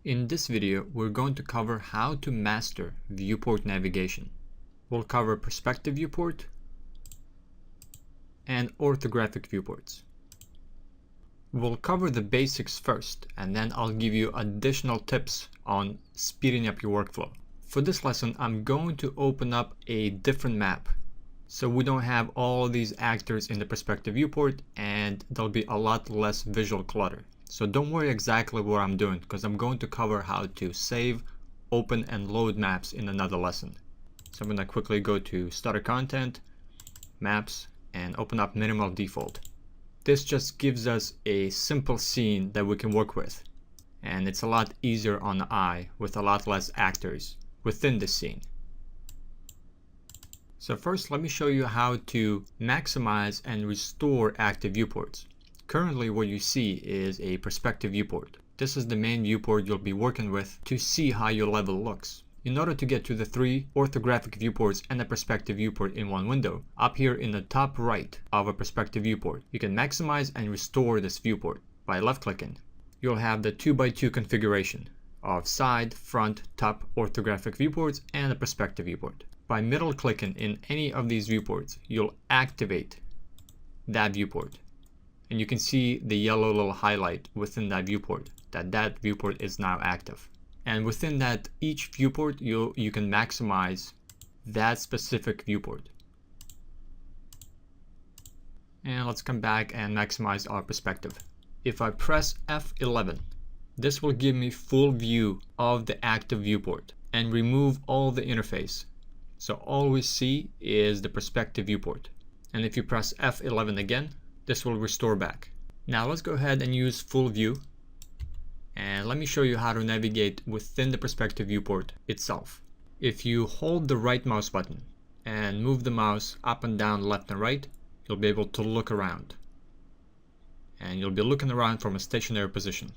In this video, we're going to cover how to master viewport navigation. We'll cover perspective viewport and orthographic viewports. We'll cover the basics first, and then I'll give you additional tips on speeding up your workflow. For this lesson, I'm going to open up a different map, so we don't have all these actors in the perspective viewport, and there'll be a lot less visual clutter. So don't worry exactly what I'm doing, because I'm going to cover how to save, open, and load maps in another lesson. So I'm going to quickly go to Starter Content, Maps, and open up Minimal Default. This just gives us a simple scene that we can work with, and it's a lot easier on the eye with a lot less actors within the scene. So first, let me show you how to maximize and restore active viewports. Currently, what you see is a perspective viewport. This is the main viewport you'll be working with to see how your level looks. In order to get to the three orthographic viewports and a perspective viewport in one window, up here in the top right of a perspective viewport, you can maximize and restore this viewport by left-clicking. You'll have the 2x2 configuration of side, front, top orthographic viewports and a perspective viewport. By middle-clicking in any of these viewports, you'll activate that viewport. And you can see the yellow little highlight within that viewport, that viewport is now active. And within that, each viewport, you can maximize that specific viewport. And let's come back and maximize our perspective. If I press F11, this will give me full view of the active viewport and remove all the interface. So all we see is the perspective viewport. And if you press F11 again, this will restore back. Now let's go ahead and use full view. And let me show you how to navigate within the perspective viewport itself. If you hold the right mouse button and move the mouse up and down, left and right, you'll be able to look around. And you'll be looking around from a stationary position.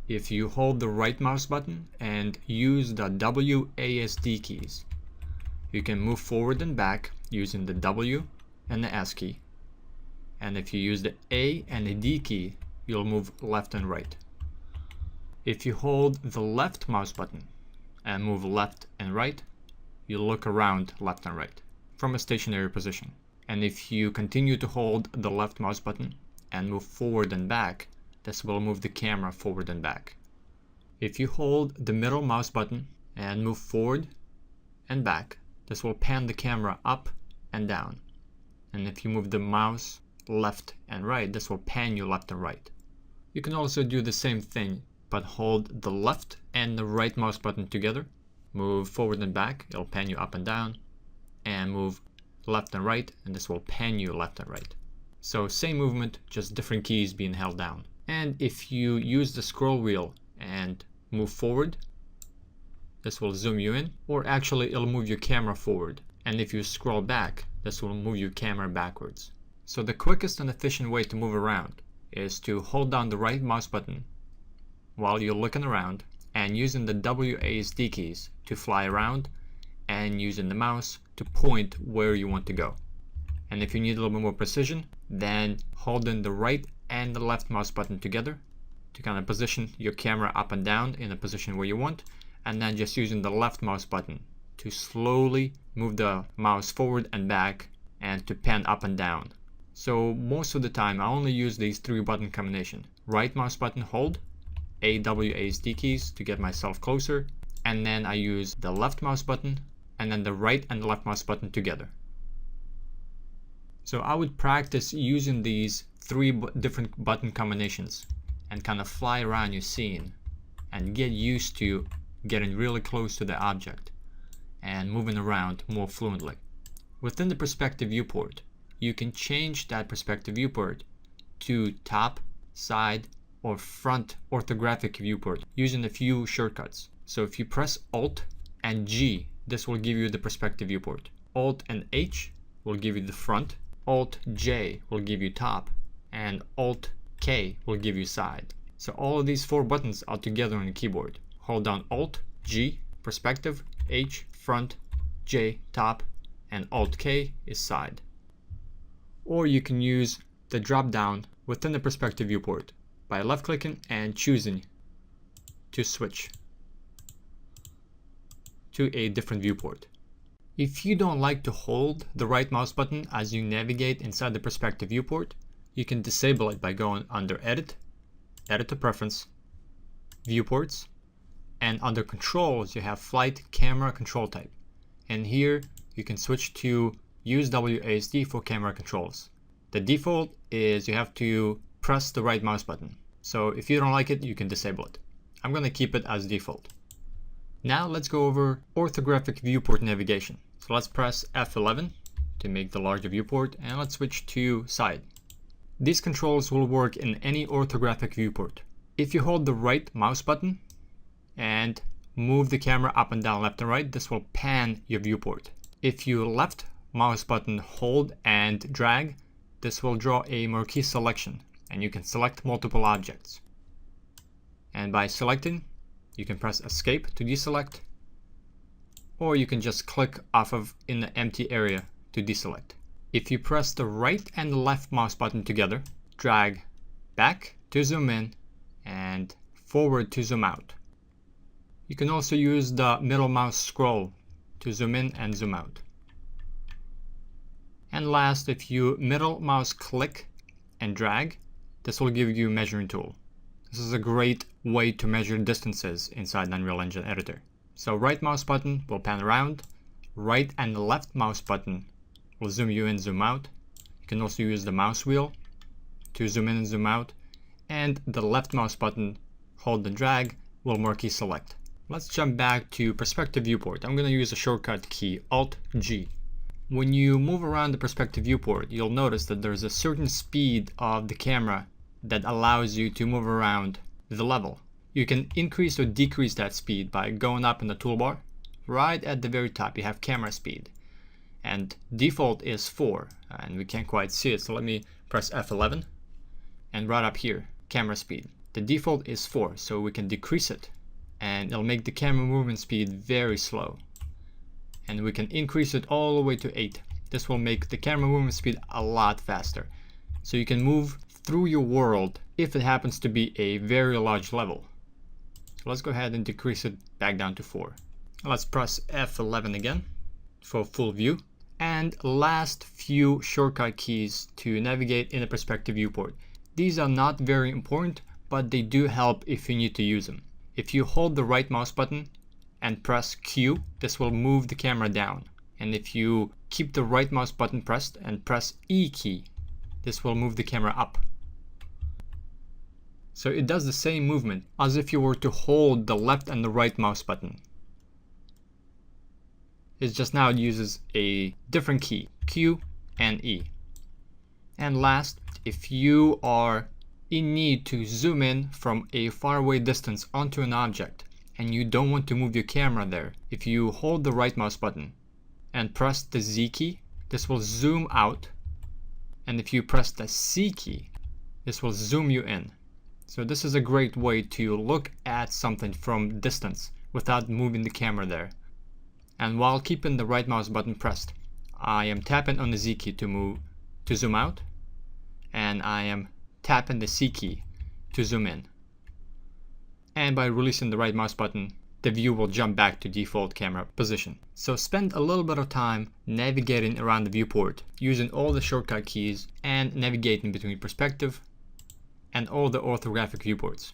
If you hold the right mouse button and use the WASD keys, you can move forward and back using the W and the S key. And if you use the A and the D key, you'll move left and right. If you hold the left mouse button and move left and right, you'll look around left and right from a stationary position. And if you continue to hold the left mouse button and move forward and back, this will move the camera forward and back. If you hold the middle mouse button and move forward and back, this will pan the camera up and down. And if you move the mouse left and right, this will pan you left and right. You can also do the same thing, but hold the left and the right mouse button together, move forward and back, it'll pan you up and down, and move left and right, and this will pan you left and right. So same movement, just different keys being held down. And if you use the scroll wheel and move forward, this will zoom you in, or actually it'll move your camera forward. And if you scroll back, this will move your camera backwards. So the quickest and efficient way to move around is to hold down the right mouse button while you're looking around and using the WASD keys to fly around and using the mouse to point where you want to go. And if you need a little bit more precision, then holding the right and the left mouse button together to kind of position your camera up and down in a position where you want, and then just using the left mouse button to slowly move the mouse forward and back and to pan up and down. So most of the time I only use these three button combination. Right mouse button hold, WASD keys to get myself closer, and then I use the left mouse button and then the right and the left mouse button together. So I would practice using these three different button combinations and kind of fly around your scene and get used to getting really close to the object and moving around more fluently. Within the perspective viewport, you can change that perspective viewport to top, side, or front orthographic viewport using a few shortcuts. So if you press Alt and G, this will give you the perspective viewport. Alt and H will give you the front, Alt J will give you top, and Alt K will give you side. So all of these four buttons are together on the keyboard. Hold down Alt, G, perspective, H, front, J, top, and Alt K is side. Or you can use the drop down within the perspective viewport by left clicking and choosing to switch to a different viewport. If you don't like to hold the right mouse button as you navigate inside the perspective viewport, you can disable it by going under Edit, Edit to Preference, Viewports, and under Controls you have Flight Camera Control Type. And here you can switch to Use WASD for camera controls. The default is you have to press the right mouse button. So if you don't like it, you can disable it. I'm going to keep it as default. Now let's go over orthographic viewport navigation. So let's press F11 to make the larger viewport, and let's switch to side. These controls will work in any orthographic viewport. If you hold the right mouse button and move the camera up and down, left and right, this will pan your viewport. If you left mouse button hold and drag, this will draw a marquee selection, and you can select multiple objects. And by selecting, you can press escape to deselect, or you can just click off of in the empty area to deselect. If you press the right and left mouse button together, drag back to zoom in and forward to zoom out. You can also use the middle mouse scroll to zoom in and zoom out. And last, if you middle mouse click and drag, this will give you a measuring tool. This is a great way to measure distances inside Unreal Engine Editor. So right mouse button will pan around, right and left mouse button will zoom you in, zoom out. You can also use the mouse wheel to zoom in and zoom out, and the left mouse button, hold and drag, will marquee select. Let's jump back to perspective viewport. I'm going to use a shortcut key, Alt-G. When you move around the perspective viewport, you'll notice that there's a certain speed of the camera that allows you to move around the level. You can increase or decrease that speed by going up in the toolbar. Right at the very top you have camera speed, and default is 4, and we can't quite see it, so let me press F11, and right up here, camera speed. The default is 4, so we can decrease it, and it'll make the camera movement speed very slow. And we can increase it all the way to 8. This will make the camera movement speed a lot faster, so you can move through your world if it happens to be a very large level. So let's go ahead and decrease it back down to 4. Let's press F11 again for full view. And last few shortcut keys to navigate in a perspective viewport. These are not very important, but they do help if you need to use them. If you hold the right mouse button and press Q, this will move the camera down. And if you keep the right mouse button pressed and press E key, this will move the camera up. So it does the same movement as if you were to hold the left and the right mouse button. It's just now it uses a different key, Q and E. And last, if you are in need to zoom in from a faraway distance onto an object and you don't want to move your camera there, if you hold the right mouse button and press the Z key, this will zoom out. And if you press the C key, this will zoom you in. So this is a great way to look at something from distance without moving the camera there. And while keeping the right mouse button pressed, I am tapping on the Z key to zoom out, and I am tapping the C key to zoom in. And by releasing the right mouse button, the view will jump back to default camera position. So spend a little bit of time navigating around the viewport using all the shortcut keys and navigating between perspective and all the orthographic viewports.